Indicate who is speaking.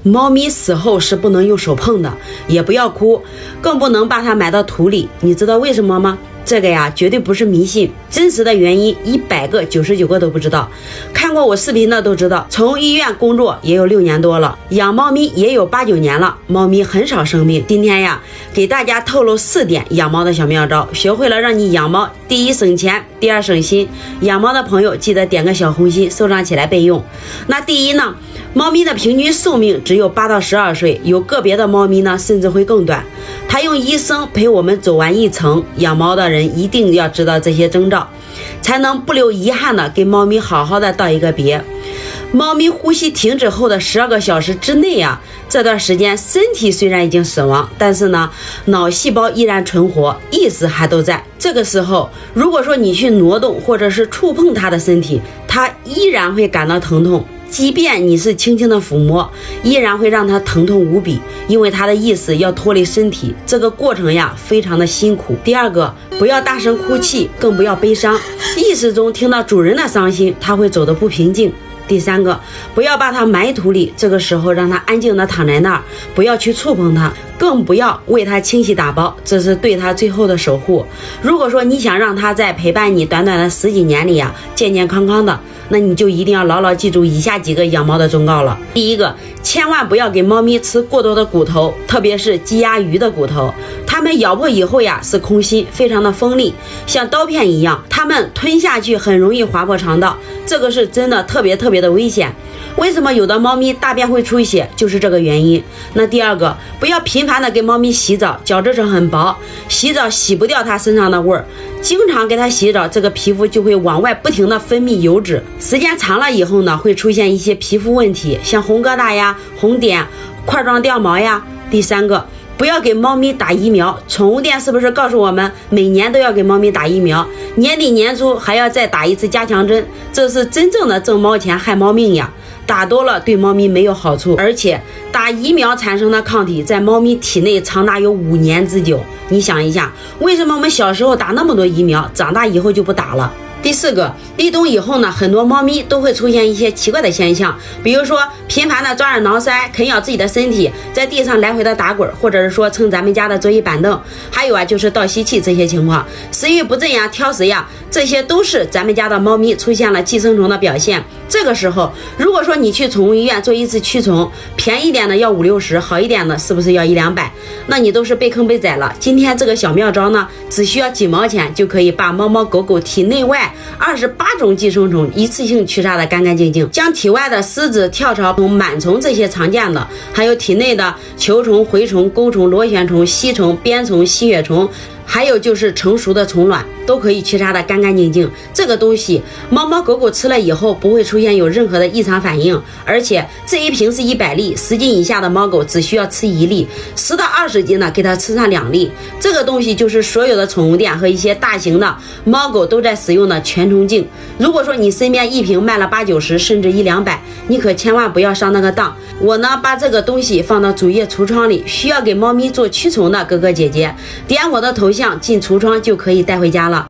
Speaker 1: 猫咪死后是不能用手碰的，也不要哭，更不能把它埋到土里。你知道为什么吗？这个呀，绝对不是迷信，真实的原因100个99个都不知道。看过我视频的都知道，宠物医院工作也有6年多了，养猫咪也有8、9年了，猫咪很少生病。今天呀，给大家透露4点养猫的小妙招，学会了让你养猫，第一省钱，第二省心。养猫的朋友记得点个小红心，收藏起来备用。那第一呢，猫咪的平均寿命只有8到12岁，有个别的猫咪呢甚至会更短。它用一生陪我们走完一程，养猫的人一定要知道这些征兆，才能不留遗憾的给猫咪好好的道一个别。猫咪呼吸停止后的12个小时之内啊，这段时间身体虽然已经死亡，但是呢，脑细胞依然存活，意识还都在。这个时候，如果说你去挪动或者是触碰它的身体，它依然会感到疼痛。即便你是轻轻的抚摸，依然会让它疼痛无比，因为它的意识要脱离身体，这个过程呀非常的辛苦。第二个，不要大声哭泣，更不要悲伤，意识中听到主人的伤心，它会走得不平静。第三个，不要把它埋土里，这个时候让它安静的躺在那儿，不要去触碰它，更不要为它清洗打包，这是对它最后的守护。如果说你想让它在陪伴你短短的10几年里呀，健健康康的，那你就一定要牢牢记住以下几个养猫的忠告了。第一个，千万不要给猫咪吃过多的骨头，特别是鸡鸭鱼的骨头，它们咬破以后呀是空心，非常的锋利，像刀片一样，它们吞下去很容易划破肠道，这个是真的特别的危险。为什么有的猫咪大便会出血，就是这个原因。那第二个，不要频繁的给猫咪洗澡，角质层很薄，洗澡洗不掉它身上的味儿，经常给它洗澡，这个皮肤就会往外不停的分泌油脂，时间长了以后呢，会出现一些皮肤问题，像红疙瘩呀、红点、块状掉毛呀。第三个，不要给猫咪打疫苗，宠物店是不是告诉我们每年都要给猫咪打疫苗，年底年初还要再打一次加强针，这是真正的挣猫钱害猫命呀，打多了对猫咪没有好处，而且打疫苗产生的抗体在猫咪体内长达有5年之久。你想一下，为什么我们小时候打那么多疫苗，长大以后就不打了？第四个，立冬以后呢，很多猫咪都会出现一些奇怪的现象，比如说频繁的抓耳挠腮，啃咬自己的身体，在地上来回的打滚，或者是说蹭咱们家的桌椅板凳，还有啊就是倒吸气这些情况，食欲不振呀、挑食呀，这些都是咱们家的猫咪出现了寄生虫的表现。这个时候，如果说你去宠物医院做一次驱虫，便宜点的要50、60，好一点的是不是要100、200？那你都是被坑被宰了。今天这个小妙招呢，只需要几毛钱就可以把猫猫狗狗体内外28种寄生虫一次性驱杀的干干净净，将体外的虱子、跳蚤虫、螨虫这些常见的，还有体内的球虫、蛔虫、钩虫、螺旋虫、吸虫、鞭虫、吸血虫，还有就是成熟的虫卵，都可以驱杀的干干净净。这个东西猫猫狗狗吃了以后不会出现有任何的异常反应，而且这一瓶是100粒，10斤以下的猫狗只需要吃1粒，10到20斤呢给它吃上2粒。这个东西就是所有的宠物店和一些大型的猫狗都在使用的全虫净。如果说你身边一瓶卖了80、90甚至100、200，你可千万不要上那个当。我呢把这个东西放到主页橱窗里，需要给猫咪做驱虫的哥哥姐姐点我的头像进橱窗就可以带回家了。